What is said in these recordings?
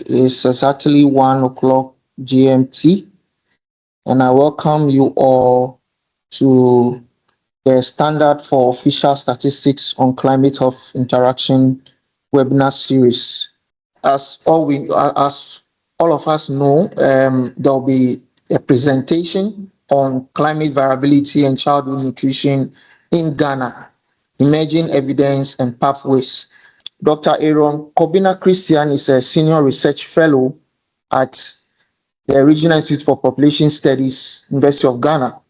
is exactly 1 o'clock GMT, and I welcome you all to the Standard for Official Statistics on Climate Health Interaction Webinar Series. As all of us know, there will be a presentation on climate variability and childhood nutrition in Ghana, emerging evidence and pathways. Dr. Aaron Kobina-Christian is a senior research fellow at the Regional Institute for Population Studies, University of Ghana.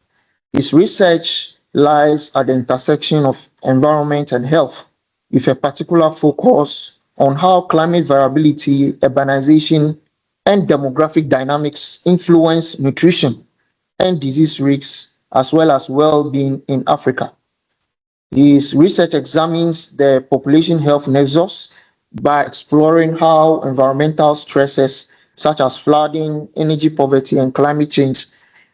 His research lies at the intersection of environment and health, with a particular focus on how climate variability, urbanization, and demographic dynamics influence nutrition and disease risks, as well as well-being in Africa. His research examines the population health nexus by exploring how environmental stresses such as flooding, energy poverty, and climate change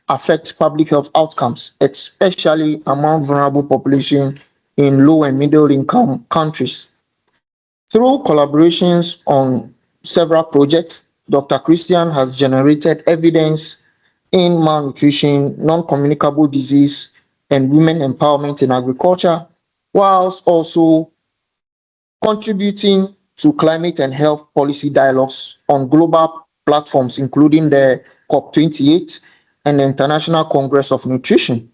affect public health outcomes, especially among vulnerable populations in low and middle income countries. Through collaborations on several projects, Dr. Christian has generated evidence in malnutrition, non-communicable disease, and women empowerment in agriculture, whilst also contributing to climate and health policy dialogues on global platforms, including the COP28 and the International Congress of Nutrition.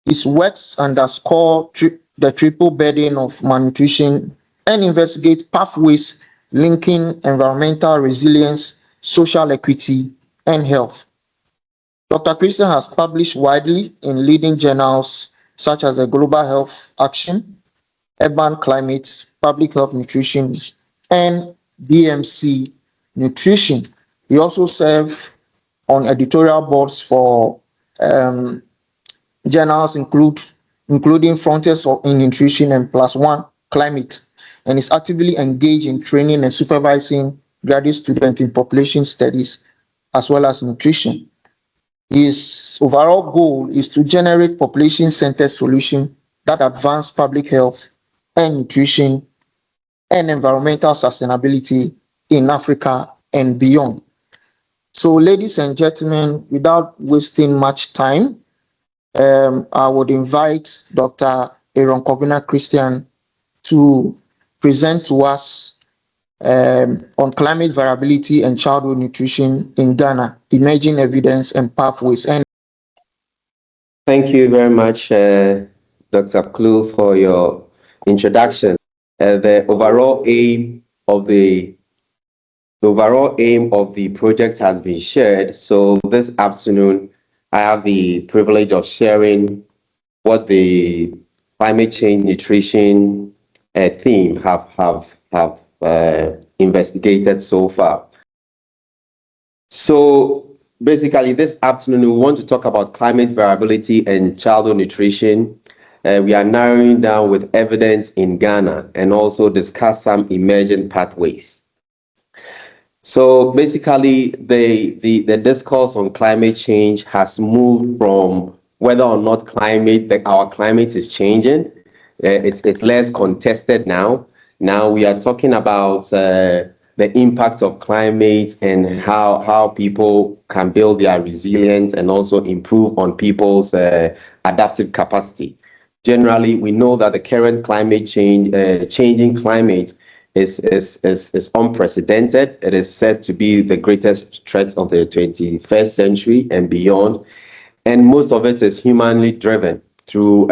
His works underscore the triple burden of malnutrition and investigate pathways linking environmental resilience, social equity, and health. Dr. Christian has published widely in leading journals such as the Global Health Action, Urban Climate, Public Health Nutrition, and BMC Nutrition. He also served on editorial boards for journals including Frontiers in Nutrition and Plus One Climate, and is actively engaged in training and supervising graduate students in population studies as well as nutrition. His overall goal is to generate population-centered solutions that advance public health and nutrition and environmental sustainability in Africa and beyond. So, ladies and gentlemen, without wasting much time, I would invite Dr. Aaron Kobina-Christian to present to us on climate variability and childhood nutrition in Ghana, emerging evidence and pathways. And thank you very much, Dr. Klu, for your introduction. The overall aim of the project has been shared. So this afternoon, I have the privilege of sharing what the climate change nutrition theme have investigated so far. So basically, this afternoon we want to talk about climate variability and childhood nutrition. We are narrowing down with evidence in Ghana and also discuss some emerging pathways. So basically, the discourse on climate change has moved from whether or not our climate is changing. It's less contested now. Now we are talking about the impact of climate and how people can build their resilience and also improve on people's adaptive capacity. Generally, we know that the current climate changing climate is unprecedented. It is said to be the greatest threat of the 21st century and beyond. And most of it is humanly driven through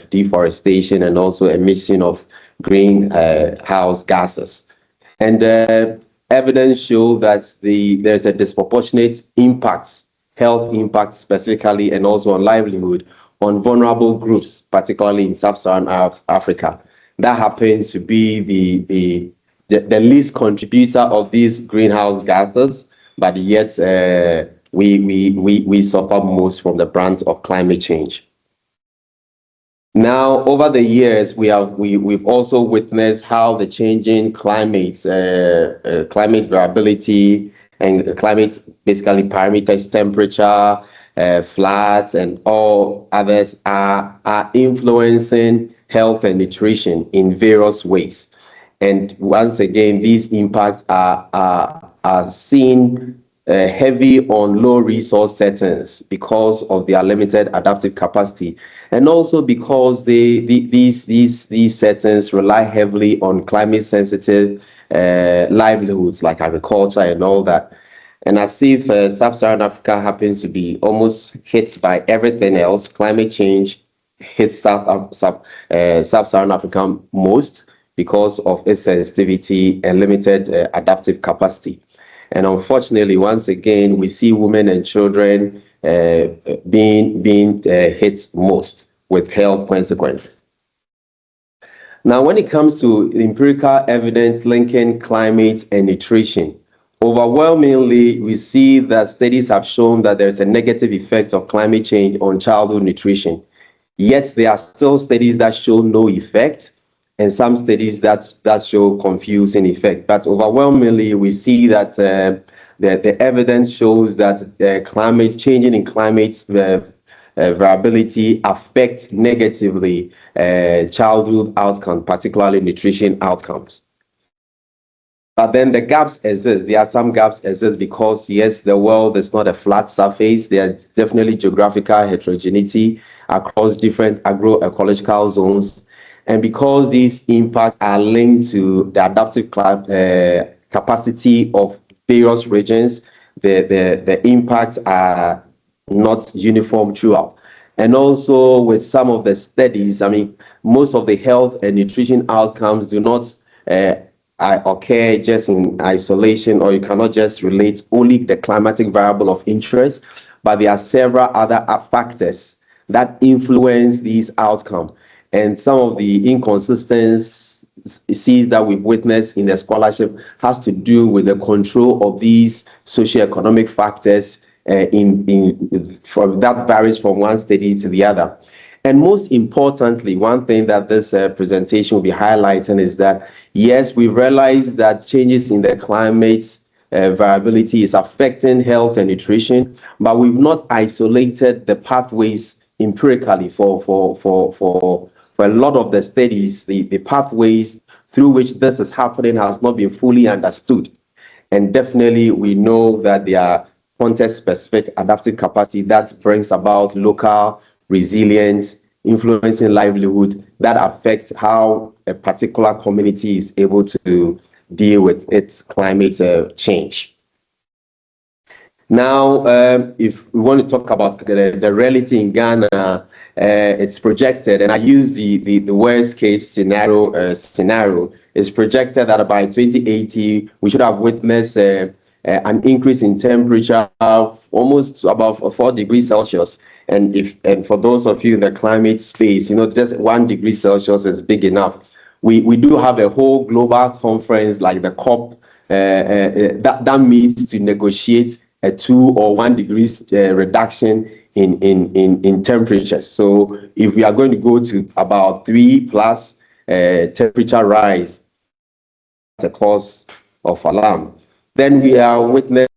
deforestation and also emission of greenhouse gases. And evidence show that there's a disproportionate impact, health impact specifically, and also on livelihood on vulnerable groups, particularly in sub-Saharan Africa. That happens to be the least contributor of these greenhouse gases, but yet we suffer most from the brunt of climate change. Now, over the years, we've also witnessed how the changing climate variability and climate basically parameters, temperature, floods, and all others are influencing health and nutrition in various ways. And once again, these impacts are are seen heavy on low resource settings because of their limited adaptive capacity, and also because these settings rely heavily on climate sensitive livelihoods like agriculture and all that. And as if sub-Saharan Africa happens to be almost hit by everything else, climate change hits sub-Saharan Africa most because of its sensitivity and limited adaptive capacity. And unfortunately, once again, we see women and children being hit most with health consequences. Now, when it comes to empirical evidence linking climate and nutrition, overwhelmingly, we see that studies have shown that there's a negative effect of climate change on childhood nutrition. Yet there are still studies that show no effect, and some studies that show confusing effect. But overwhelmingly, we see that the evidence shows that climate changing in climate variability affects negatively childhood outcomes, particularly nutrition outcomes. But then the gaps exist. There are some gaps exist because, yes, the world is not a flat surface. There's definitely geographical heterogeneity across different agroecological zones. And because these impacts are linked to the adaptive capacity of various regions, the impacts are not uniform throughout. And also with some of the studies, I mean, most of the health and nutrition outcomes do not occur just in isolation, or you cannot just relate only the climatic variable of interest, but there are several other factors that influence these outcomes. And some of the inconsistencies that we've witnessed in the scholarship has to do with the control of these socioeconomic factors that varies from one study to the other. And most importantly, one thing that this presentation will be highlighting is that, yes, we realize that changes in the climate variability is affecting health and nutrition, but we've not isolated the pathways empirically for a lot of the studies. The pathways through which this is happening has not been fully understood. And definitely we know that there are context-specific adaptive capacity that brings about local resilience, influencing livelihood that affects how a particular community is able to deal with its climate change. Now, if we want to talk about the reality in Ghana, it's projected, and I use the worst case scenario. It's projected that by 2080, we should have witnessed an increase in temperature of almost about 4 degrees Celsius. And for those of you in the climate space, you know, just 1 degree Celsius is big enough. We do have a whole global conference like the COP that meets to negotiate a 2 or 1 degrees reduction in temperatures. So if we are going to go to about 3 plus temperature rise, the cause of alarm, then we are witnessing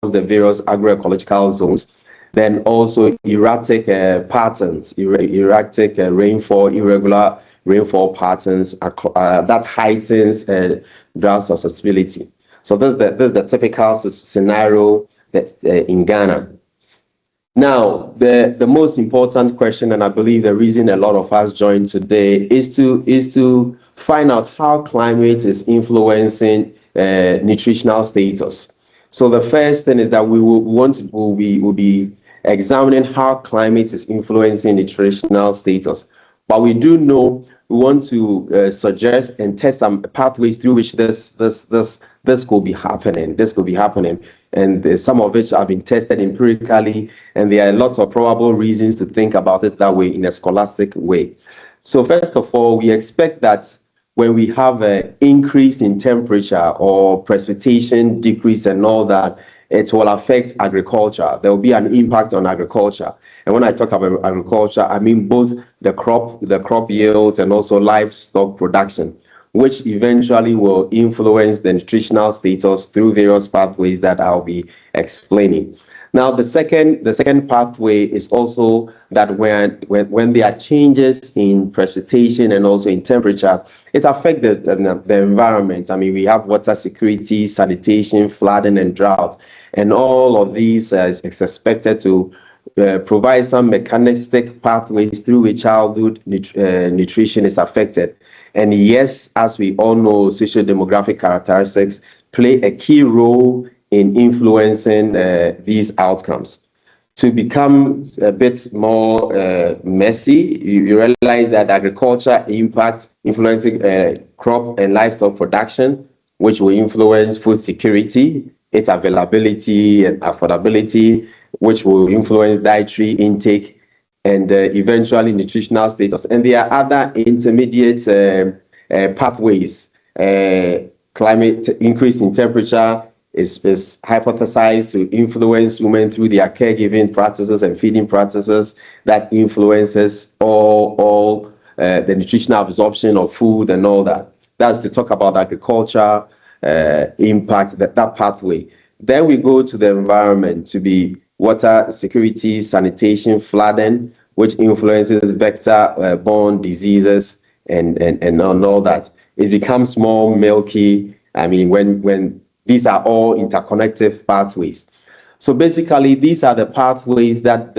the various agroecological zones. Then also erratic patterns, erratic rainfall, irregular rainfall patterns that heightens drought susceptibility. So this is the typical scenario that's in Ghana. Now, the most important question, and I believe the reason a lot of us joined today, is to find out how climate is influencing nutritional status. So the first thing is that we'll be examining how climate is influencing nutritional status. But we do know we want to suggest and test some pathways through which this could be happening. This could be happening, and some of which have been tested empirically, and there are lots of probable reasons to think about it that way in a scholastic way. So first of all, we expect that when we have an increase in temperature or precipitation decrease and all that, it will affect agriculture. There will be an impact on agriculture. And when I talk about agriculture, I mean both the crop yields and also livestock production, which eventually will influence the nutritional status through various pathways that I'll be explaining. Now, the second pathway is also that when there are changes in precipitation and also in temperature, it affects the environment. I mean, we have water security, sanitation, flooding, and drought, and all of these is expected to provide some mechanistic pathways through which childhood nutrition is affected. And yes, as we all know, social demographic characteristics play a key role in influencing these outcomes. To become a bit more messy, you realize that agriculture impacts influencing crop and livestock production, which will influence food security, its availability and affordability, which will influence dietary intake and eventually nutritional status. And there are other intermediate pathways. Climate increase in temperature is hypothesized to influence women through their caregiving practices and feeding practices that influences all the nutritional absorption of food and all that. That's to talk about agriculture impact, that pathway. Then we go to the environment, to be water security, sanitation, flooding, which influences vector-borne diseases and all that. It becomes more milky. I mean, when these are all interconnected pathways. So basically, these are the pathways that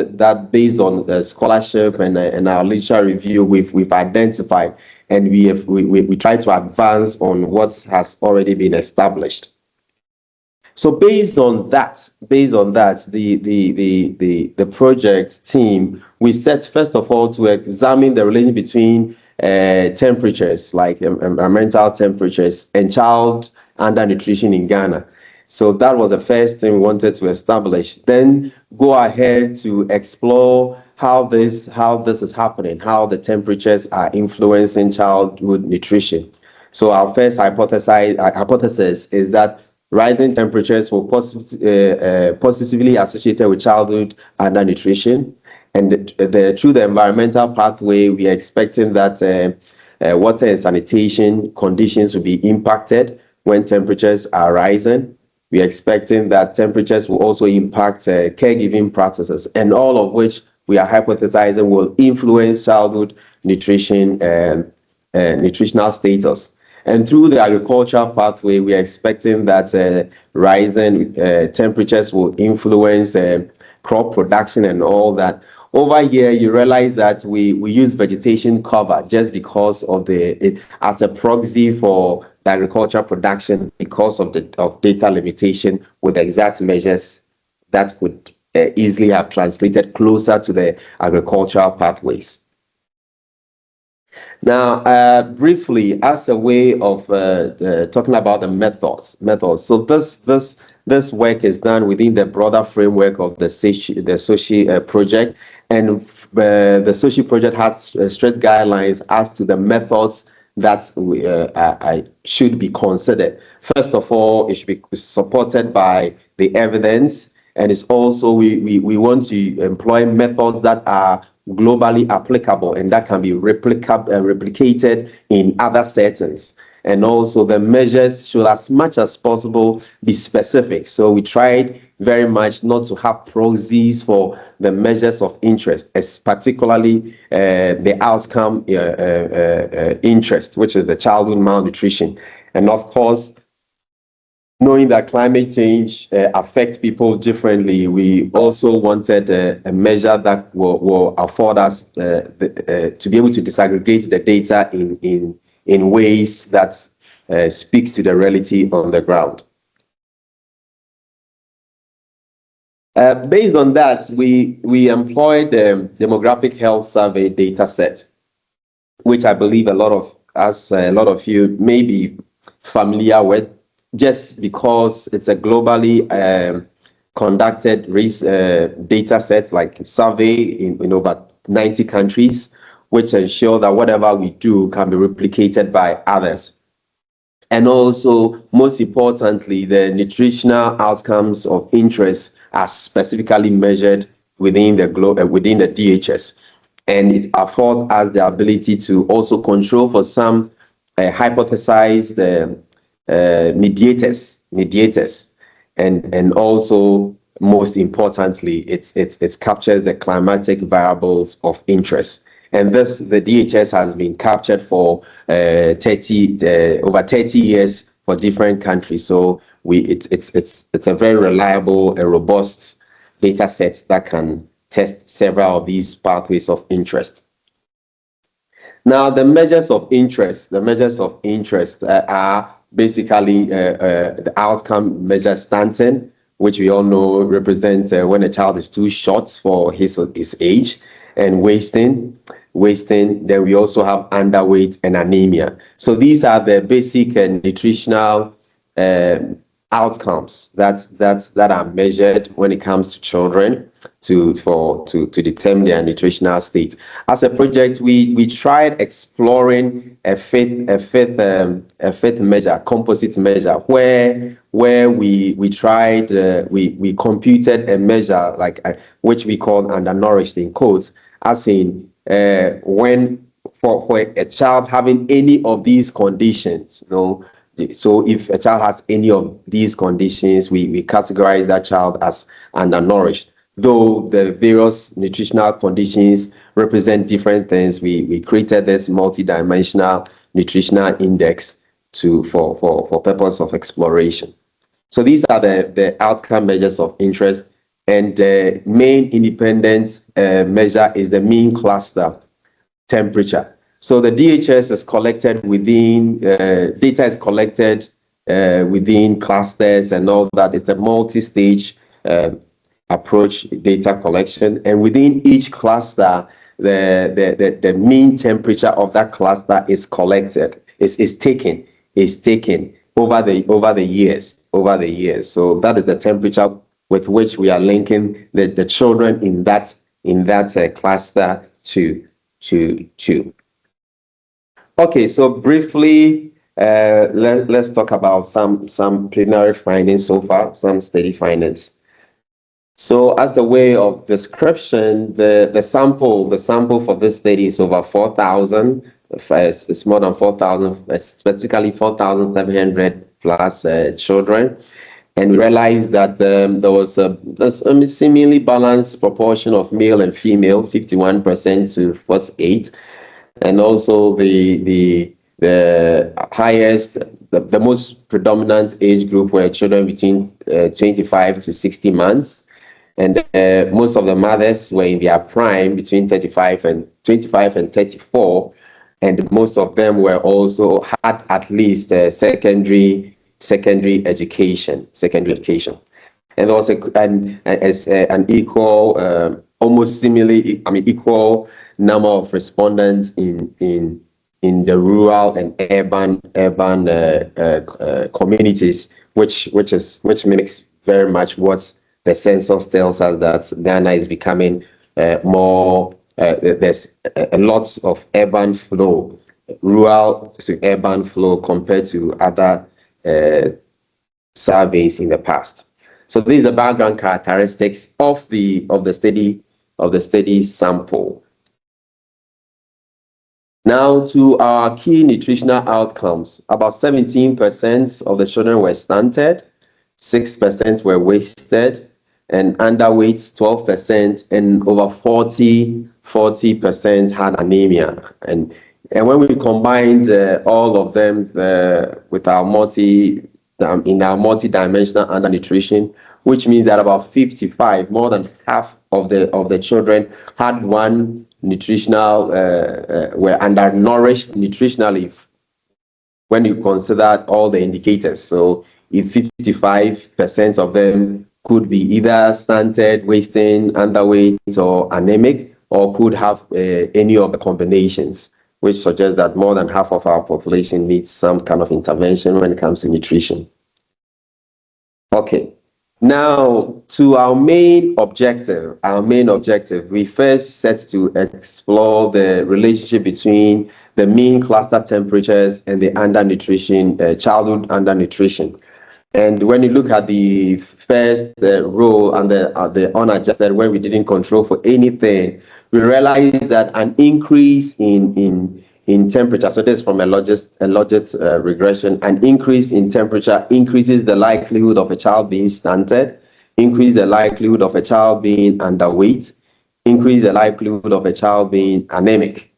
based on the scholarship and our literature review, we've identified, and we try to advance on what has already been established. So based on that, the project team, we set first of all to examine the relation between temperatures, like environmental temperatures, and child undernutrition in Ghana. So that was the first thing we wanted to establish. Then go ahead to explore how this is happening, how the temperatures are influencing childhood nutrition. So our first hypothesis is that rising temperatures will positively associated with childhood undernutrition. And through the environmental pathway, we are expecting that water and sanitation conditions will be impacted when temperatures are rising. We are expecting that temperatures will also impact caregiving practices, and all of which we are hypothesizing will influence childhood nutrition and nutritional status. And through the agricultural pathway, we are expecting that rising temperatures will influence crop production and all that. Over here, you realize that we use vegetation cover just because of as a proxy for the agricultural production, because of data limitation with exact measures that could easily have translated closer to the agricultural pathways. Now, briefly, as a way of talking about the methods. So this work is done within the broader framework of the SOSCHI project, and the SOSCHI project has strict guidelines as to the methods that should be considered. First of all, it should be supported by the evidence, and it's also we want to employ methods that are globally applicable and that can be replicated in other settings. And also the measures should, as much as possible, be specific. So we tried very much not to have proxies for the measures of interest, particularly the outcome interest, which is the childhood malnutrition. And of course, knowing that climate change affects people differently, we also wanted a measure that will afford us to be able to disaggregate the data in ways that speaks to the reality on the ground. Based on that, we employed the demographic health survey data set, which I believe a lot of you may be familiar with, just because it's a globally conducted data set, like survey in over 90 countries, which ensure that whatever we do can be replicated by others. And also, most importantly, the nutritional outcomes of interest are specifically measured within the DHS. And it affords us the ability to also control for some hypothesized mediators, and also most importantly, it captures the climatic variables of interest. And this, the DHS has been captured for over 30 years for different countries. So it's a very reliable and robust data set that can test several of these pathways of interest. Now, the measures of interest are basically the outcome measure stunting, which we all know represents when a child is too short for his age, and wasting. Then we also have underweight and anemia. So these are the basic nutritional outcomes that are measured when it comes to children to determine their nutritional state. As a project, we tried exploring a fifth measure, composite measure, where we tried we computed a measure like which we call undernourished in quotes, as in when for a child having any of these conditions, so if a child has any of these conditions, we categorize that child as undernourished. Though the various nutritional conditions represent different things, we created this multidimensional nutritional index for purpose of exploration. So these are the outcome measures of interest, and the main independent measure is the mean cluster temperature. So the DHS is collected within, data is collected within clusters and all that. It's a multi-stage approach data collection. And within each cluster, the mean temperature of that cluster is collected, is taken over the years. So that is the temperature with which we are linking the children in that cluster to. Okay, so briefly, let's talk about some preliminary findings so far, some study findings. So as a way of description, the sample for this study is over 4,000. It's more than 4,000, specifically 4,700 plus children. And we realized that there was a seemingly balanced proportion of male and female, 51% to 48%. And also the highest, the most predominant age group were children between 25 to 60 months. And most of the mothers were in their prime between 25 and 34. And most of them were also had at least secondary education. And also an equal, almost similarly, equal number of respondents in the rural and urban communities, which mimics very much what the census tells us, that Ghana is becoming more. There's a lot of urban flow, rural to urban flow compared to other surveys in the past. So these are the background characteristics of the study sample. Now to our key nutritional outcomes. About 17% of the children were stunted, 6% were wasted, and underweight 12%, and over 40% had anemia. And when we combined all of them with our multi-dimensional undernutrition, which means that about 55, more than half of the children had one nutritional were undernourished nutritionally when you consider all the indicators. So if 55% of them could be either stunted, wasting, underweight, or anemic, or could have any of the combinations, which suggests that more than half of our population needs some kind of intervention when it comes to nutrition. Okay. Now, to our main objective, we first set to explore the relationship between the mean cluster temperatures and the undernutrition, childhood undernutrition. And when you look at the first row and the unadjusted, where we didn't control for anything, we realized that an increase in temperature, so this is from a logit regression, an increase in temperature increases the likelihood of a child being stunted, increase the likelihood of a child being underweight, increase the likelihood of a child being anemic.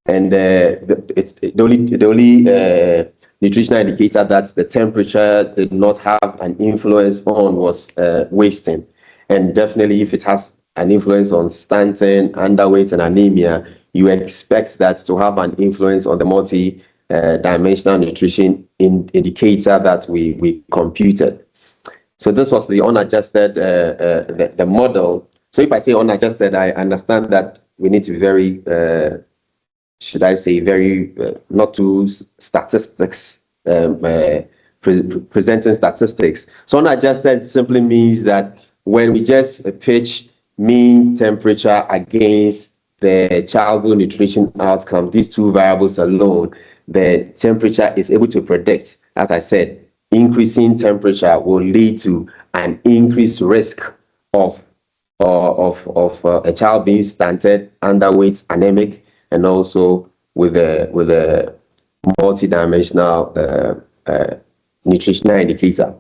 And the only nutritional indicator that the temperature did not have an influence on was wasting. And definitely, if it has an influence on stunting, underweight, and anemia, you expect that to have an influence on the multi-dimensional nutrition indicator that we computed. So this was the unadjusted, the model. So if I say unadjusted, I understand that we need to be very, should I say, very, not too statistics, presenting statistics. So unadjusted simply means that when we just pitch mean temperature against the childhood nutrition outcome, these two variables alone, the temperature is able to predict, as I said, increasing temperature will lead to an increased risk of a child being stunted, underweight, anemic, and also with a multidimensional nutritional indicator.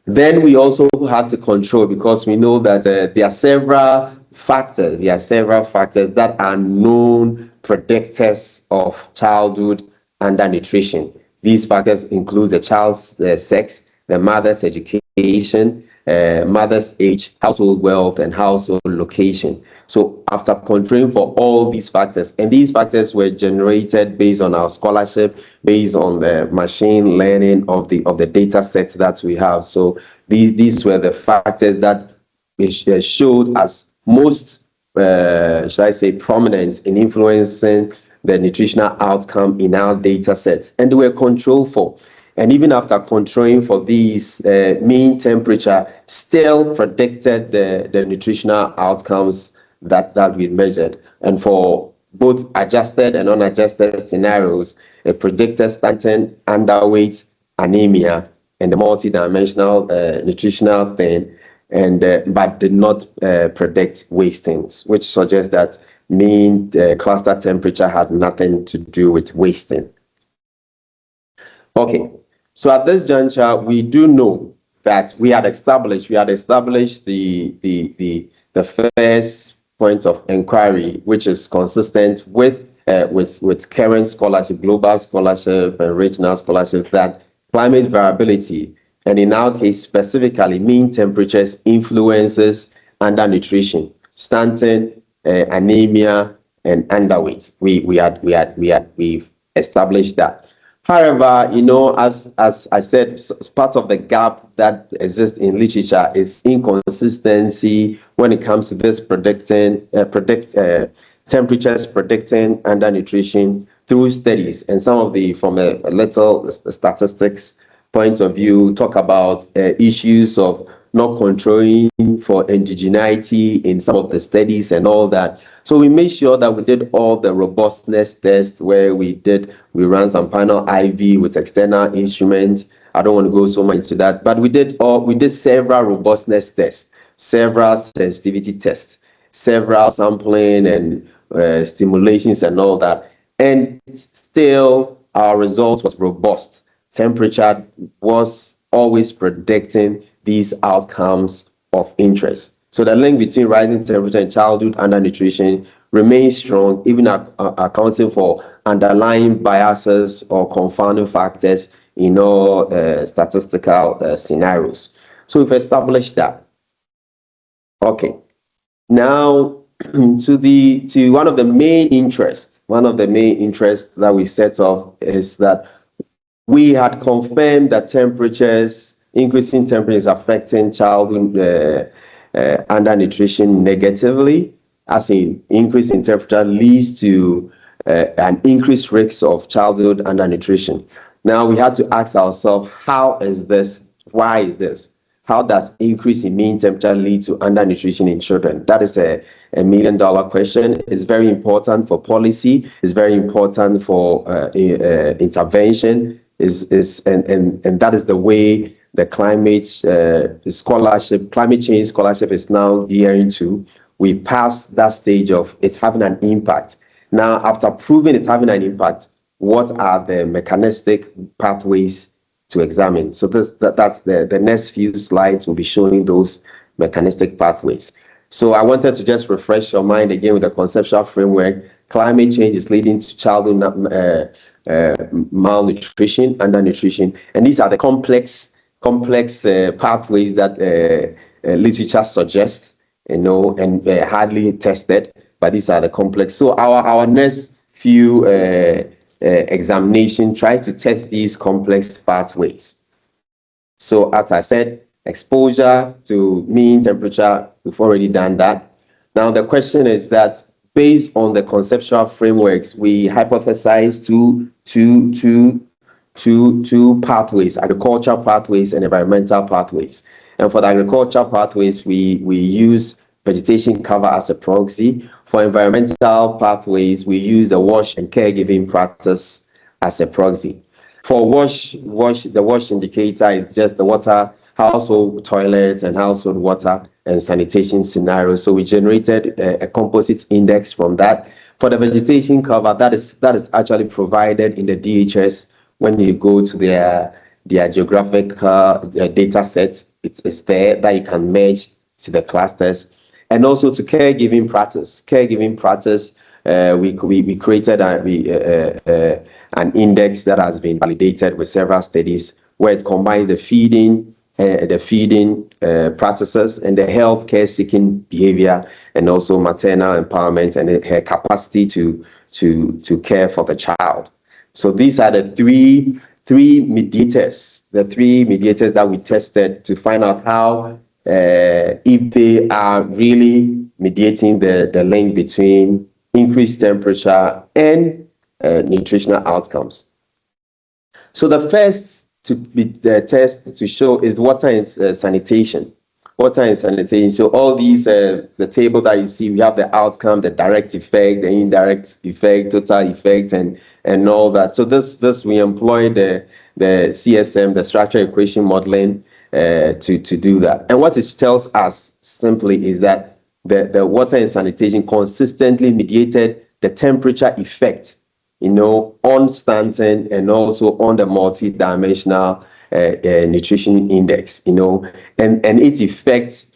Then we also have to control, because we know that there are several factors. There are several factors that are known predictors of childhood undernutrition. These factors include the child's sex, the mother's education, mother's age, household wealth, and household location. So after controlling for all these factors, and these factors were generated based on our scholarship, based on the machine learning of the data sets that we have. So these were the factors that showed as most, should I say, prominent in influencing the nutritional outcome in our data sets, and they were controlled for. And even after controlling for these, mean temperature still predicted the nutritional outcomes that we measured. And for both adjusted and unadjusted scenarios, it predicted stunting, underweight, anemia, and the multidimensional nutritional thing, and but did not predict wastings, which suggests that mean cluster temperature had nothing to do with wasting. Okay, so at this juncture, we do know that we had established the first point of inquiry, which is consistent with current scholarship, global scholarship, and regional scholarship, that climate variability, and in our case specifically mean temperatures, influences undernutrition, stunting, anemia, and underweight. We've established that. However, as I said, part of the gap that exists in literature is inconsistency when it comes to this temperatures predicting undernutrition through studies. And some of from a little statistics point of view, talk about issues of not controlling for indigeneity in some of the studies and all that. So we made sure that we did all the robustness tests, where we ran some panel IV with external instruments. I don't want to go so much into that, but we did several robustness tests, several sensitivity tests, several sampling and stimulations and all that. And still our result was robust. Temperature was always predicting these outcomes of interest. So the link between rising temperature and childhood undernutrition remains strong, even accounting for underlying biases or confounding factors in all statistical scenarios. So we've established that. Okay. Now to one of the main interests that we set off is that we had confirmed that increasing temperatures affecting childhood undernutrition negatively, as in increase in temperature leads to an increased risk of childhood undernutrition. Now we had to ask ourselves, how is this? Why is this? How does increase in mean temperature lead to undernutrition in children? That is a $1 million question. It's very important for policy. It's very important for intervention. And that is the way the climate change scholarship is now gearing to. We passed that stage of it's having an impact. Now, after proving it's having an impact, what are the mechanistic pathways to examine? So that's the next few slides will be showing those mechanistic pathways. So I wanted to just refresh your mind again with the conceptual framework. Climate change is leading to childhood malnutrition, undernutrition, and these are the complex pathways that literature suggests, and hardly tested, but these are the complex. So our next few examination try to test these complex pathways. So as I said, exposure to mean temperature, we've already done that. Now the question is that based on the conceptual frameworks, we hypothesize two pathways: agricultural pathways and environmental pathways. And for the agricultural pathways, we use vegetation cover as a proxy. For environmental pathways, we use the wash and caregiving practice as a proxy. For the wash indicator is just the water, household toilet and household water and sanitation scenario. So we generated a composite index from that. For the vegetation cover, that is actually provided in the DHS when you go to their geographic data sets. It's there that you can merge to the clusters. And also to caregiving practice. We created an index that has been validated with several studies where it combines the feeding practices and the healthcare seeking behavior, and also maternal empowerment and her capacity to care for the child. So these are the three mediators that we tested to find out how if they are really mediating the link between increased temperature and nutritional outcomes. So the first test to show is water and sanitation. So all these, the table that you see, we have the outcome, the direct effect, the indirect effect, total effect, and all that. So this we employ the CSM, the structural equation modeling, to do that. And what it tells us simply is that the water and sanitation consistently mediated the temperature effect, on stunting and also on the multi-dimensional nutrition index, and its effects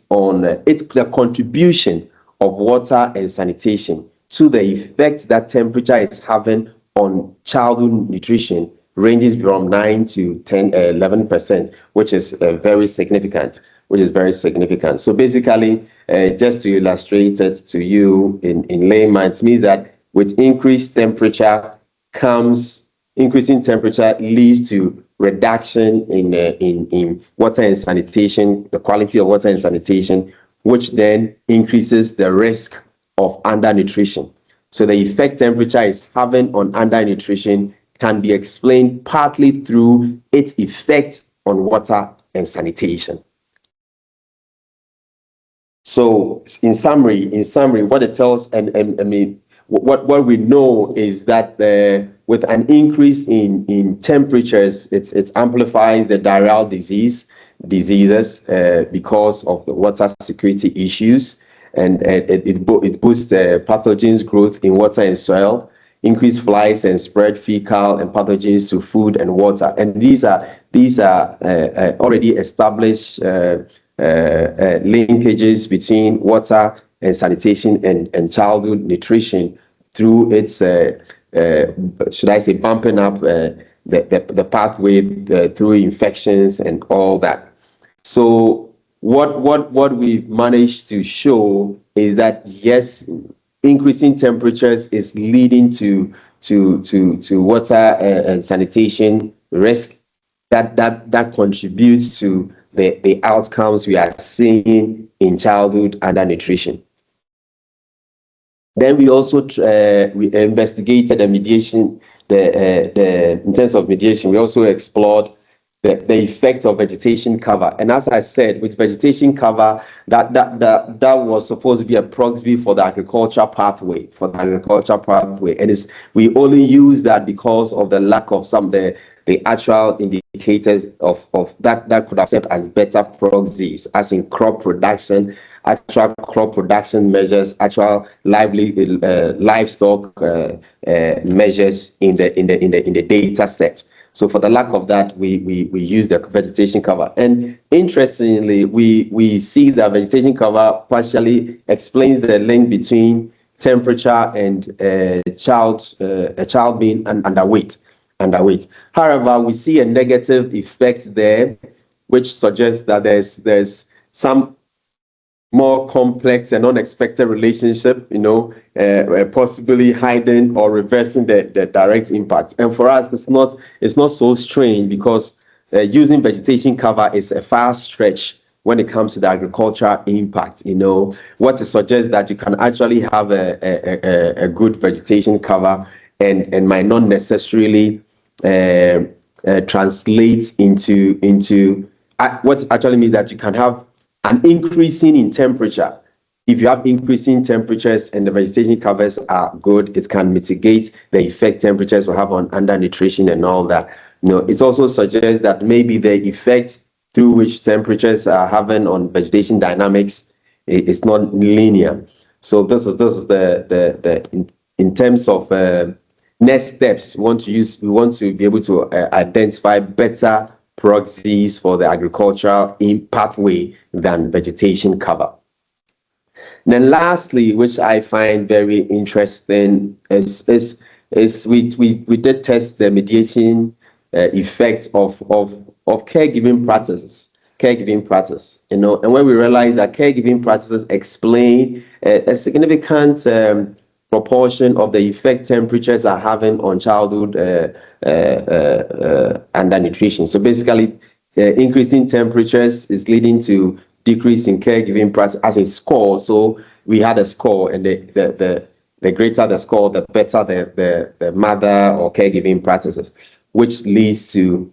on the contribution of water and sanitation to the effect that temperature is having on childhood nutrition ranges from 9 to 11%, which is very significant. So basically, just to illustrate it to you in layman, it means that with increasing temperature leads to reduction in water and sanitation, the quality of water and sanitation, which then increases the risk of undernutrition. So the effect temperature is having on undernutrition can be explained partly through its effect on water and sanitation. So in summary, what it tells, what we know is that with an increase in temperatures, it amplifies the diarrheal diseases because of the water security issues, and it boosts the pathogens growth in water and soil, increase flies and spread fecal and pathogens to food and water. And these are already established linkages between water and sanitation and childhood nutrition through its bumping up the pathway through infections and all that. So what we've managed to show is that yes, increasing temperatures is leading to water and sanitation risk that contributes to the outcomes we are seeing in childhood undernutrition. Then we also we investigated the mediation. In terms of mediation, we also explored the effect of vegetation cover. And as I said, with vegetation cover, that was supposed to be a proxy for the agricultural pathway. And we only use that because of the lack of the actual indicators of that could have served as better proxies, as in crop production, actual crop production measures, actual livestock measures in the data set. So for the lack of that, we use the vegetation cover. And interestingly, we see that vegetation cover partially explains the link between temperature and a child being underweight. However, we see a negative effect there, which suggests that there's some more complex and unexpected relationship, possibly hiding or reversing the direct impact. And for us, it's not so strange, because using vegetation cover is a far stretch when it comes to the agricultural impact. What it suggests that you can actually have a good vegetation cover and might not necessarily translate into what it actually means, that you can have an increasing in temperature. If you have increasing temperatures and the vegetation covers are good, it can mitigate the effect temperatures will have on undernutrition and all that. It also suggests that maybe the effect through which temperatures are having on vegetation dynamics is not linear. So this is the in terms of next steps, we want to be able to identify better proxies for the agricultural pathway than vegetation cover. And then lastly, which I find very interesting, is we did test the mediation effect of caregiving practices. And when we realized that caregiving practices explain a significant proportion of the effect temperatures are having on childhood undernutrition. So basically, increasing temperatures is leading to decrease in caregiving practice as a score. So we had a score, and the greater the score, the better the mother or caregiving practices, which leads to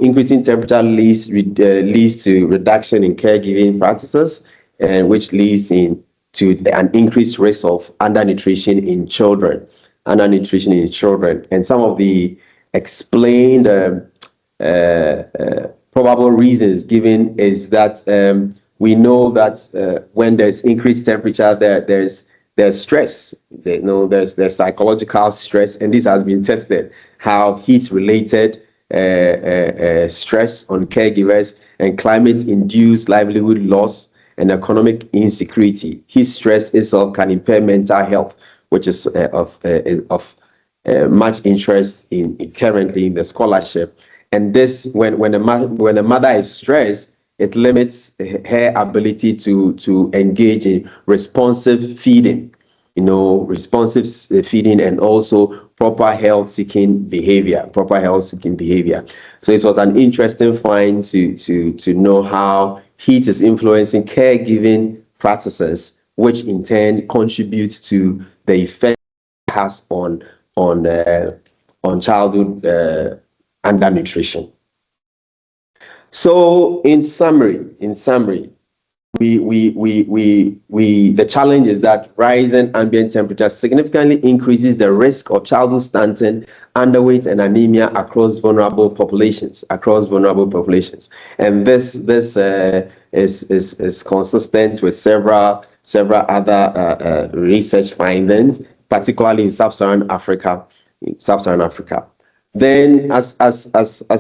increasing temperature leads to reduction in caregiving practices, and which leads to an increased risk of undernutrition in children. And some of the explained probable reasons given is that we know that when there's increased temperature, there's stress. There's psychological stress, and this has been tested, how heat-related stress on caregivers and climate-induced livelihood loss and economic insecurity. Heat stress itself can impair mental health, which is of much interest currently in the scholarship. And this, when a mother is stressed, it limits her ability to engage in responsive feeding, and also proper health-seeking behavior. So it was an interesting find to know how heat is influencing caregiving practices, which in turn contributes to the effect it has on childhood undernutrition. So in summary, the challenge is that rising ambient temperature significantly increases the risk of childhood stunting, underweight, and anemia across vulnerable populations. And this is consistent with several other research findings, particularly in sub-Saharan Africa. Then, as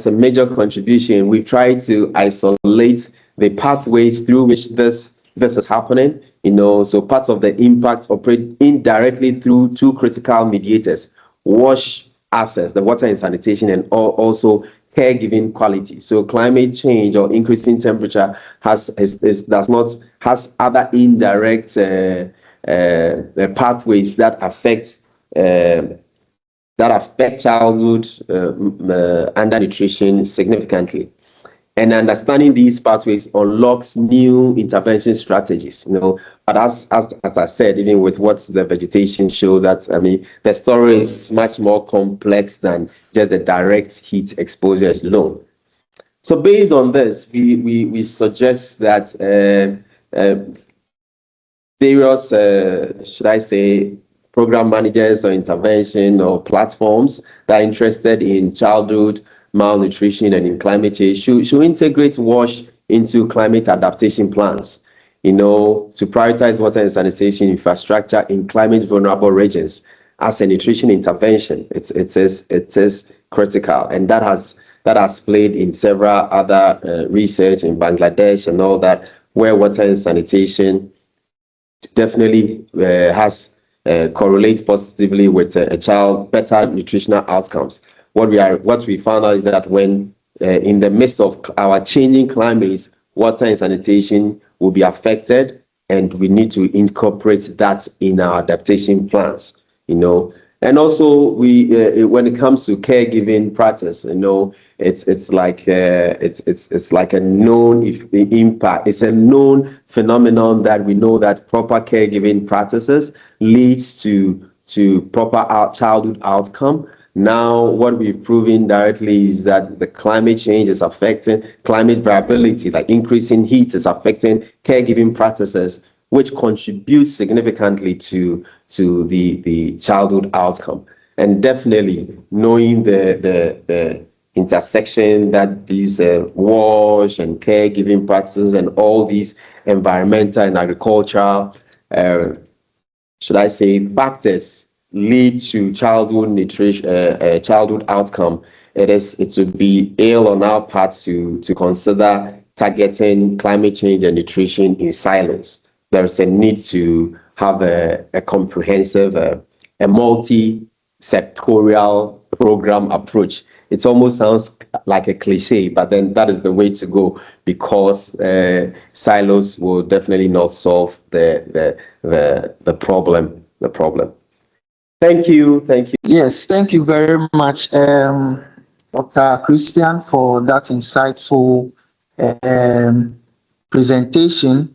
a major contribution, we've tried to isolate the pathways through which this is happening. So parts of the impact operate indirectly through two critical mediators: wash access, the water and sanitation, and also caregiving quality. So climate change or increasing temperature has other indirect pathways that affect childhood undernutrition significantly. And understanding these pathways unlocks new intervention strategies. But as I said, even with what the vegetation show, that the story is much more complex than just the direct heat exposure alone. So based on this, we suggest that various, program managers or intervention or platforms that are interested in childhood malnutrition and in climate change should integrate WASH into climate adaptation plans, to prioritize water and sanitation infrastructure in climate vulnerable regions as a nutrition intervention. It is critical, and that has played in several other research in Bangladesh and all that, where water and sanitation definitely has correlates positively with a child better nutritional outcomes. What we found out is that when in the midst of our changing climates, water and sanitation will be affected, and we need to incorporate that in our adaptation plans. And also, when it comes to caregiving practice, it's like a known impact. It's a known phenomenon that we know that proper caregiving practices leads to proper childhood outcome. Now, what we've proven directly is that the climate change is affecting climate variability, like increasing heat is affecting caregiving practices, which contributes significantly to the childhood outcome. And definitely knowing the intersection that these wash and caregiving practices and all these environmental and agricultural, should I say, factors lead to childhood nutrition, childhood outcome. It would be ill on our part to consider targeting climate change and nutrition in silence. There's a need to have a comprehensive, a multi-sectorial program approach. It almost sounds like a cliche, but then that is the way to go, because silos will definitely not solve the problem. Thank you. Yes, thank you very much, Dr. Christian, for that insightful presentation.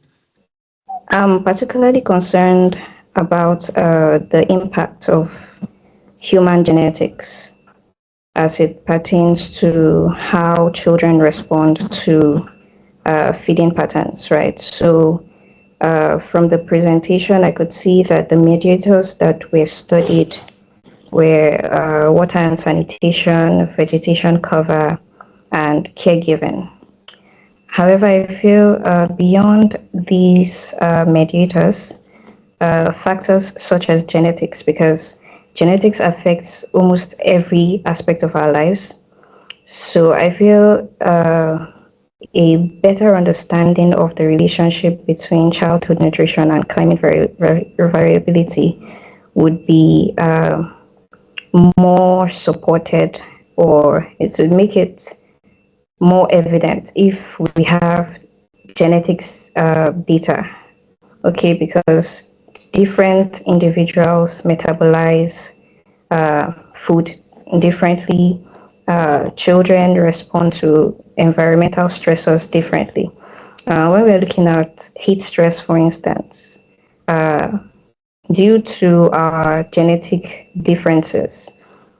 I'm particularly concerned about the impact of human genetics as it pertains to how children respond to feeding patterns, right? So from the presentation, I could see that the mediators that were studied were water and sanitation, vegetation cover, and caregiving. However, I feel beyond these mediators, factors such as genetics, because genetics affects almost every aspect of our lives. So I feel a better understanding of the relationship between childhood nutrition and climate variability would be more supported, or it would make it more evident if we have genetics data, okay, because different individuals metabolize food differently. Children respond to environmental stressors differently. When we're looking at heat stress, for instance, due to our genetic differences,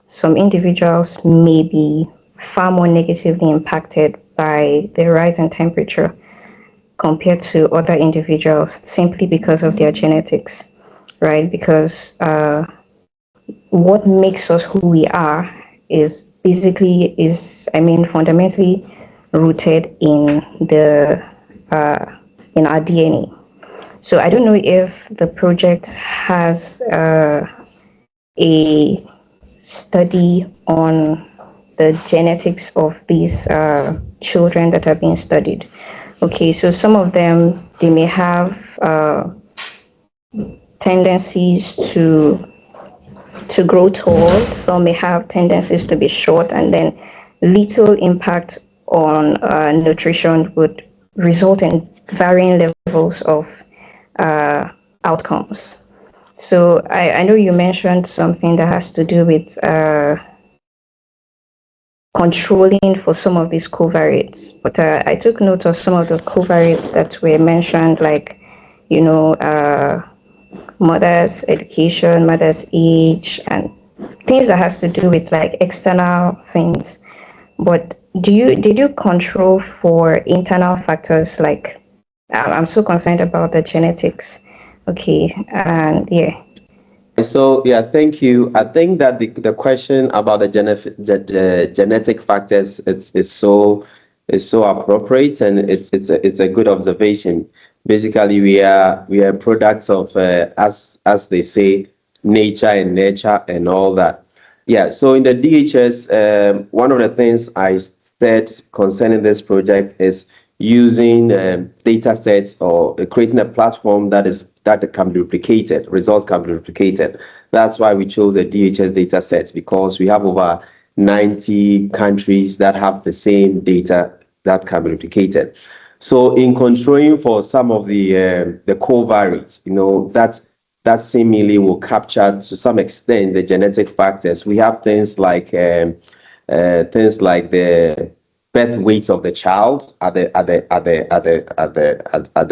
some individuals may be far more negatively impacted by the rise in temperature compared to other individuals simply because of their genetics, right? Because what makes us who we are is fundamentally rooted in in our DNA. So I don't know if the project has a study on the genetics of these children that are being studied. Okay, so some of them, they may have tendencies to grow tall, some may have tendencies to be short, and then little impact on nutrition would result in varying levels of outcomes. So I know you mentioned something that has to do with controlling for some of these covariates, but I took note of some of the covariates that were mentioned, like, mother's education, mother's age, and things that has to do with like external things. But did you control for internal factors? Like, I'm so concerned about the genetics. Okay, and yeah. So yeah, thank you. I think that the question about the genetic factors is so appropriate, and it's a good observation. Basically, we are products of as they say, nature and nurture and all that. Yeah, so in the DHS, one of the things I said concerning this project is using data sets or creating a platform that can be replicated, results can be replicated. That's why we chose the DHS data sets, because we have over 90 countries that have the same data that can be replicated. So in controlling for some of the covariates, that seemingly will capture to some extent the genetic factors. We have things like the birth weight of the child at the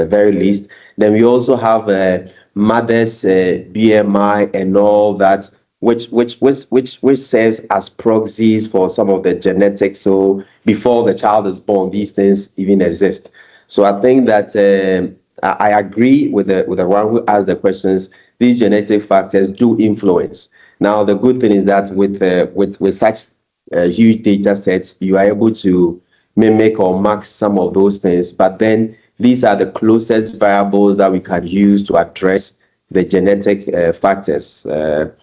very least. Then we also have mother's BMI and all that, which serves as proxies for some of the genetics. So before the child is born, these things even exist. So I think that I agree with the one who asked the questions. These genetic factors do influence. Now, the good thing is that with such huge data sets, you are able to mimic or mark some of those things. But then these are the closest variables that we can use to address the genetic factors, the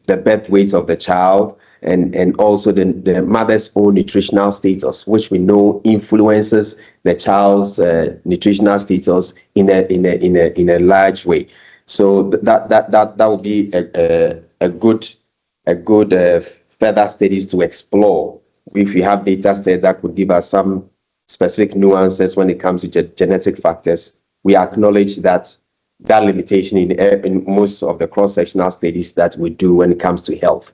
birth weight of the child, and also the mother's own nutritional status, which we know influences the child's nutritional status in a large way. So that would be a good further studies to explore. If we have data set that could give us some specific nuances when it comes to genetic factors, we acknowledge that limitation in most of the cross-sectional studies that we do when it comes to health.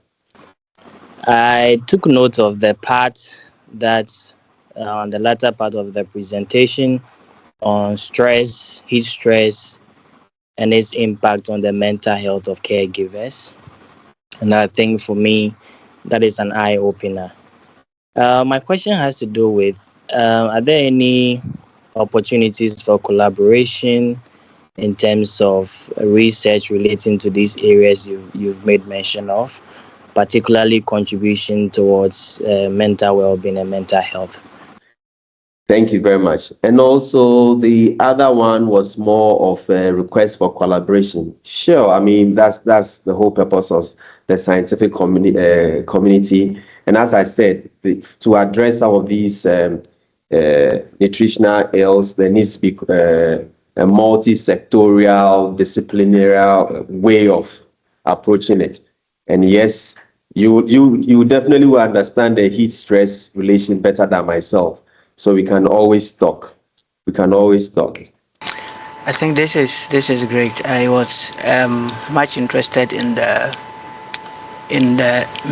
I took note of the part that on the latter part of the presentation on stress, heat stress, and its impact on the mental health of caregivers. And I think for me, that is an eye opener. My question has to do with are there any opportunities for collaboration in terms of research relating to these areas you've made mention of, particularly contribution towards mental well-being and mental health? Thank you very much. And also the other one was more of a request for collaboration. Sure, I mean that's the whole purpose of the scientific community. And as I said, to address some of these nutritional ills, there needs to be a multi-sectorial, disciplinary way of approaching it. And yes, you definitely will understand the heat stress relation better than myself. So we can always talk. I think this is great. I was much interested in the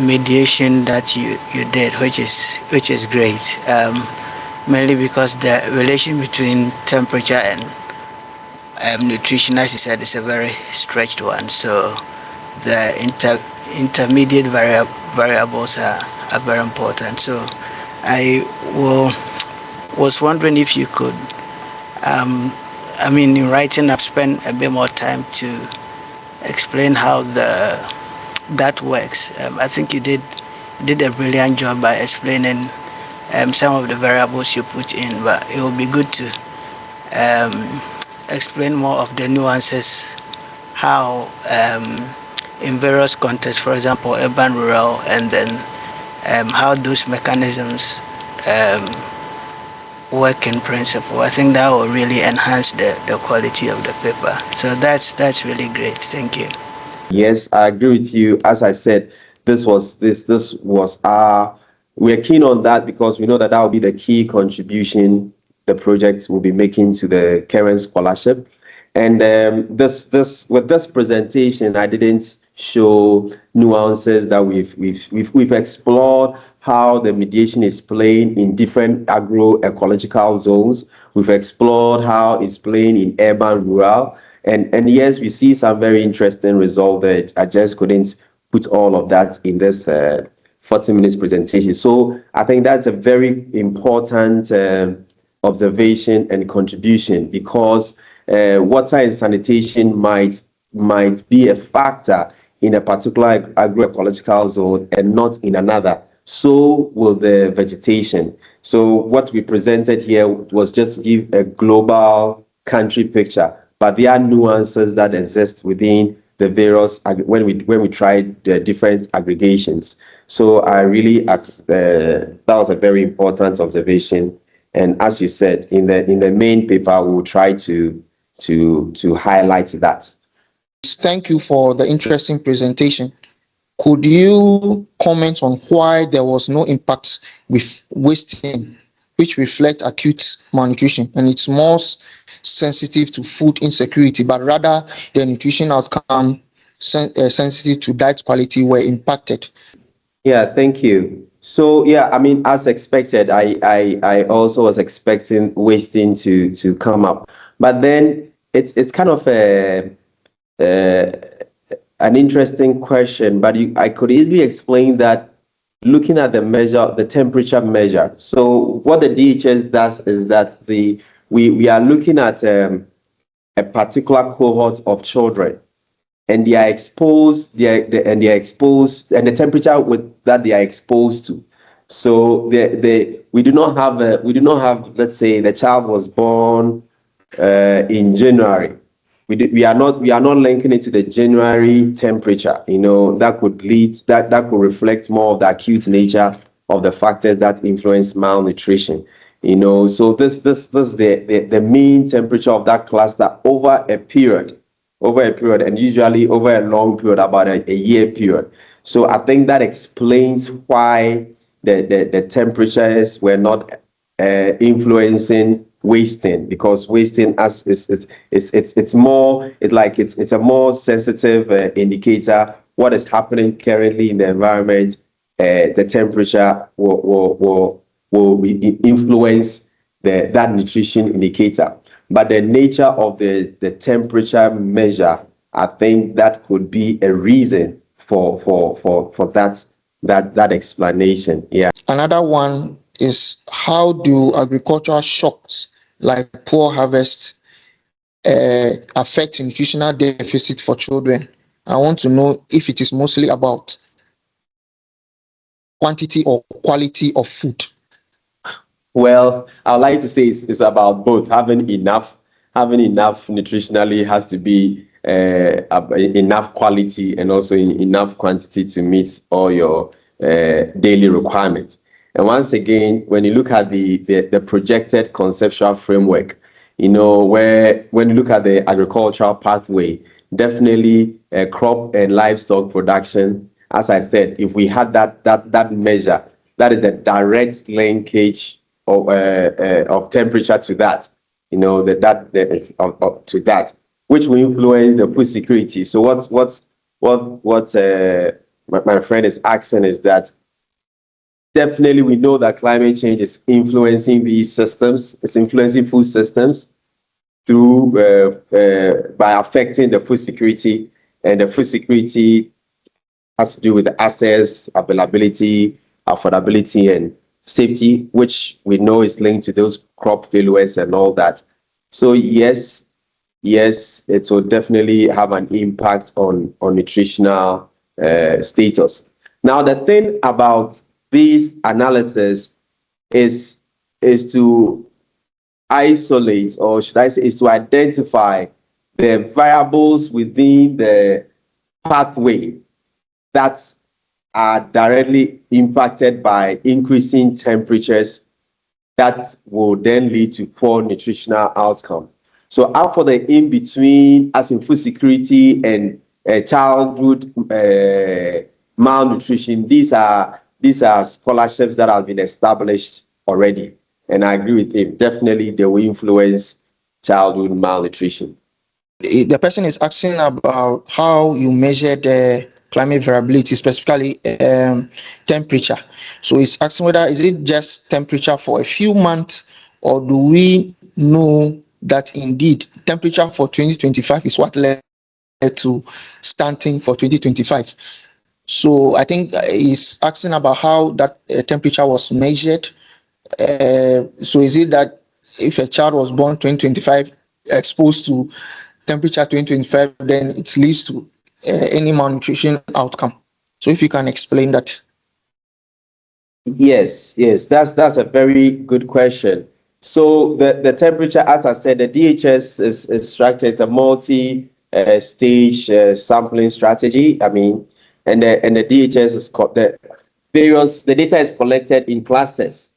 mediation that you did, which is great. Mainly because the relation between temperature and nutrition, as you said, is a very stretched one. So the intermediate variables are very important. So I was wondering if you could, in writing, I've spent a bit more time to explain how that works. I think you did a brilliant job by explaining some of the variables you put in, but it would be good to explain more of the nuances, how in various contexts, for example, urban, rural, and then how those mechanisms work in principle. I think that will really enhance the quality of the paper. So that's really great. Thank you. Yes, I agree with you. As I said, this was our. We're keen on that because we know that will be the key contribution the project will be making to the current scholarship. And with this presentation, I didn't show nuances that we've explored how the mediation is playing in different agroecological zones. We've explored how it's playing in urban, rural, and yes, we see some very interesting results that I just couldn't put all of that in this 40 minutes presentation. So I think that's a very important observation and contribution, because water and sanitation might be a factor in a particular agroecological zone and not in another. So will the vegetation. So what we presented here was just to give a global country picture, but there are nuances that exist within the various when we tried the different aggregations. So I really that was a very important observation. And as you said, in the main paper, we will try to highlight that. Thank you for the interesting presentation. Could you comment on why there was no impact with wasting, which reflect acute malnutrition, and it's more sensitive to food insecurity, but rather the nutrition outcome sensitive to diet quality were impacted? Yeah, thank you. So yeah, I mean, as expected, I also was expecting wasting to come up, but then it's kind of an interesting question. But I could easily explain that looking at the temperature measure. So what the DHS does is that we are looking at a particular cohort of children, and they are exposed, and the temperature that they are exposed to. So we do not have, let's say the child was born in January. We are not linking it to the January temperature. That could reflect more of the acute nature of the factors that influence malnutrition. So this is the mean temperature of that cluster over a period, and usually over a long period, about a year period. So I think that explains why the temperatures were not influencing wasting, because wasting it's a more sensitive indicator what is happening currently in the environment. The temperature will influence that nutrition indicator. But the nature of the temperature measure, I think that could be a reason for that explanation. Yeah. Another one is, how do agricultural shocks like poor harvest affect nutritional deficit for children? I want to know if it is mostly about quantity or quality of food. Well, I would like to say it's about both. Having enough nutritionally has to be enough quality and also enough quantity to meet all your daily requirements. And once again, when you look at the projected conceptual framework, where when you look at the agricultural pathway, definitely crop and livestock production, as I said, if we had that measure, that is the direct linkage of temperature to that, to that, which will influence the food security. So what my friend is asking is that definitely we know that climate change is influencing these systems. It's influencing food systems through by affecting the food security, and the food security has to do with the access, availability, affordability, and safety, which we know is linked to those crop failures and all that. So yes, it will definitely have an impact on nutritional status. Now, the thing about this analysis is to isolate, or should I say, is to identify the variables within the pathway that are directly impacted by increasing temperatures that will then lead to poor nutritional outcome. So out for the in-between, as in food security and childhood malnutrition, these are scholarships that have been established already. And I agree with him. Definitely they will influence childhood malnutrition. The person is asking about how you measure the climate variability, specifically temperature. So it's asking whether is it just temperature for a few months, or do we know that indeed temperature for 2025 is what led to stunting for 2025. So I think he's asking about how that temperature was measured. So is it that if a child was born 2025 exposed to temperature 2025, then it leads to any malnutrition outcome? So if you can explain that. Yes, that's a very good question. So the temperature, as I said, the DHS is structured as a stage sampling strategy. I mean, and the DHS is the data is collected in clusters.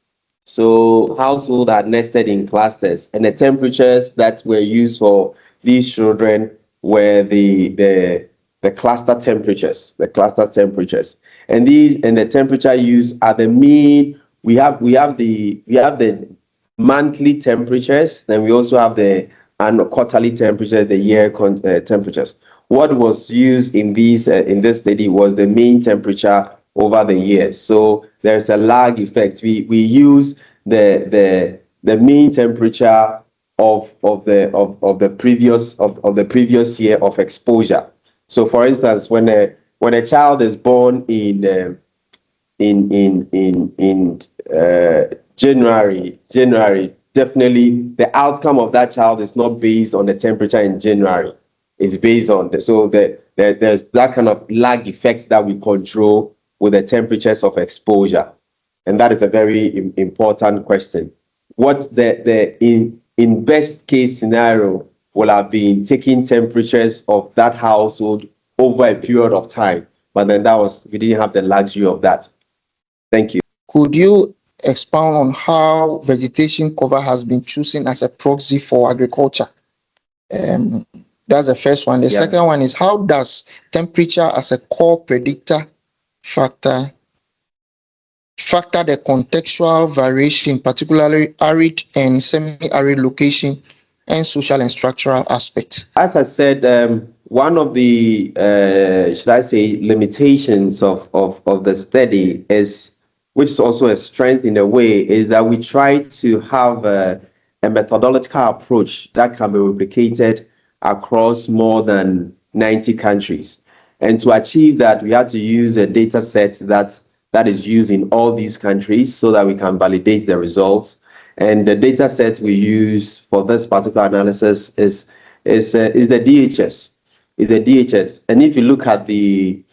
So households are nested in clusters, and the temperatures that were used for these children were the cluster temperatures, and the temperature used are the mean. We have the monthly temperatures, then we also have the quarterly temperatures, the year temperatures. What was used in this study was the mean temperature over the years. So there's a lag effect. We use the mean temperature of the previous year of exposure. So for instance, when a child is born in January, definitely the outcome of that child is not based on the temperature in January. It's based on there's that kind of lag effects that we control with the temperatures of exposure, and that is a very important question. What in best case scenario will have been taking temperatures of that household over a period of time, but then we didn't have the luxury of that. Thank you. Could you expound on how vegetation cover has been chosen as a proxy for agriculture? That's the first one. The second one is, how does temperature as a core predictor factor the contextual variation, particularly arid and semi-arid location, and social and structural aspects? As I said, one of the should I say limitations of the study is, which is also a strength in a way, is that we try to have a methodological approach that can be replicated across more than 90 countries. And to achieve that, we had to use a data set that is used in all these countries so that we can validate the results. And the data set we use for this particular analysis is the DHS. And if you look at the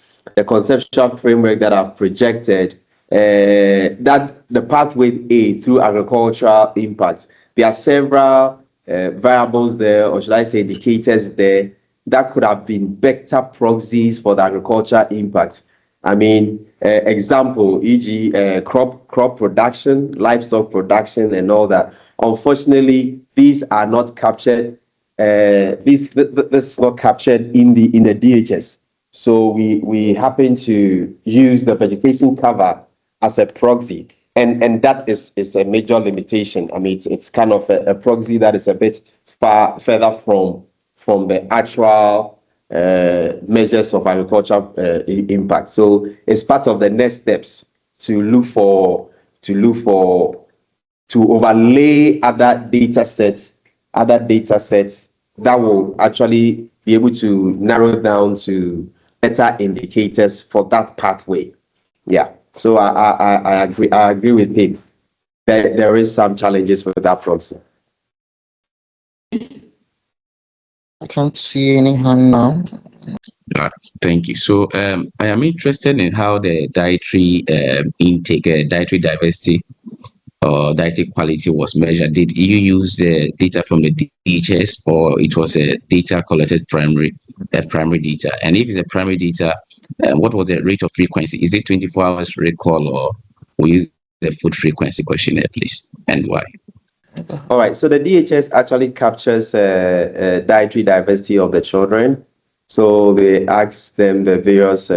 conceptual framework that I've projected, that the pathway A through agricultural impact, there are several variables there, or should I say indicators there, that could have been better proxies for the agricultural impact. I mean, example, e.g., crop production, livestock production, and all that. Unfortunately, these are not captured. This is not captured in the DHS. So we happen to use the vegetation cover as a proxy, and that is a major limitation. I mean, it's kind of a proxy that is a bit further from the actual measures of agricultural impact. So it's part of the next steps to overlay other data sets that will actually be able to narrow down to better indicators for that pathway. Yeah. So I agree with him that there is some challenges with that proxy. I can't see any hand now. Thank you. So I am interested in how the dietary intake, dietary diversity or dietary quality was measured. Did you use the data from the DHS, or it was a data collected primary data? And if it's a primary data, what was the rate of frequency? Is it 24 hours recall, or we use the food frequency questionnaire, please, and why? All right. So the DHS actually captures dietary diversity of the children. So they ask them the various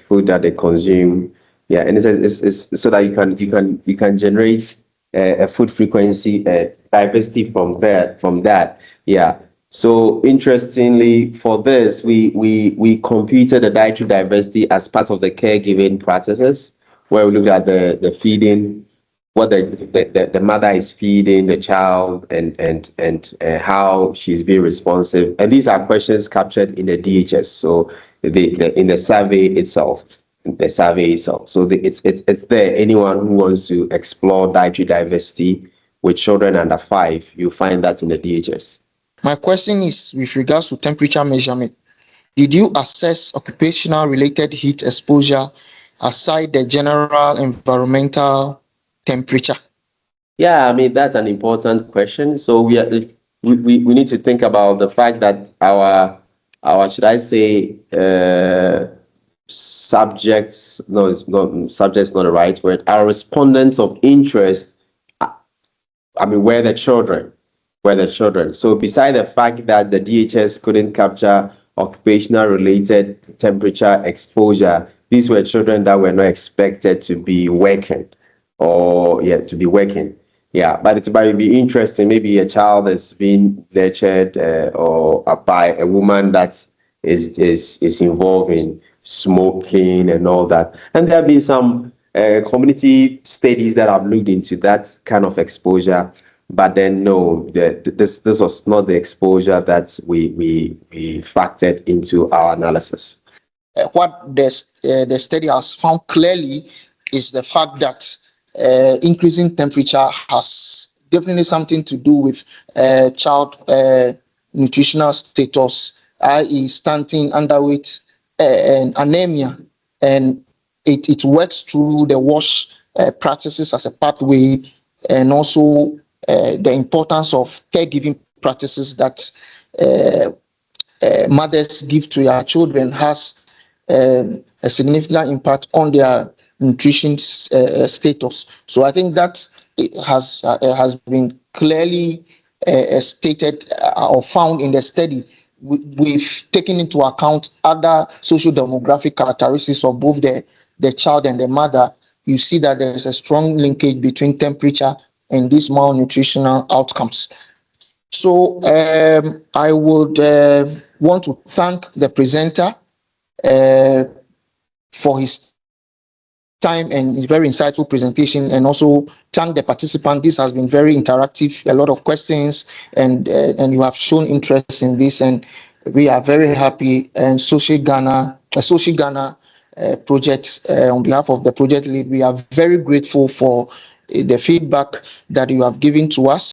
food that they consume. Yeah, and it's so that you can generate a food frequency diversity from that. Yeah. So interestingly, for this, we computed the dietary diversity as part of the caregiving practices, where we look at the feeding, what the mother is feeding the child, and how she's being responsive. And these are questions captured in the DHS. So in the survey itself. So it's there. Anyone who wants to explore dietary diversity with children under 5, you'll find that in the DHS. My question is with regards to temperature measurement. Did you assess occupational related heat exposure aside the general environmental temperature? Yeah, I mean, that's an important question. So we need to think about the fact that our our, should I say, subjects, no, it's not, subject's not the right word, our respondents of interest, I mean, were the children. So beside the fact that the DHS couldn't capture occupational related temperature exposure, these were children that were not expected to be working Yeah, but it might be interesting. Maybe a child is being nurtured or by a woman that is involved in smoking and all that. And there have been some community studies that have looked into that kind of exposure. But then no, this was not the exposure that we factored into our analysis. What the study has found clearly is the fact that increasing temperature has definitely something to do with child nutritional status, i.e. stunting, underweight, and anemia, and it works through the WASH practices as a pathway, and also the importance of caregiving practices that mothers give to their children has a significant impact on their nutrition status. So I think that it has been clearly stated or found in the study. We've taken into account other social demographic characteristics of both the child and the mother. You see that there is a strong linkage between temperature and these malnutritional outcomes. So I would want to thank the presenter for his time and his very insightful presentation, and also thank the participant. This has been very interactive, a lot of questions, and you have shown interest in this, and we are very happy. And SOSCHI Ghana project, on behalf of the project lead, we are very grateful for the feedback that you have given to us.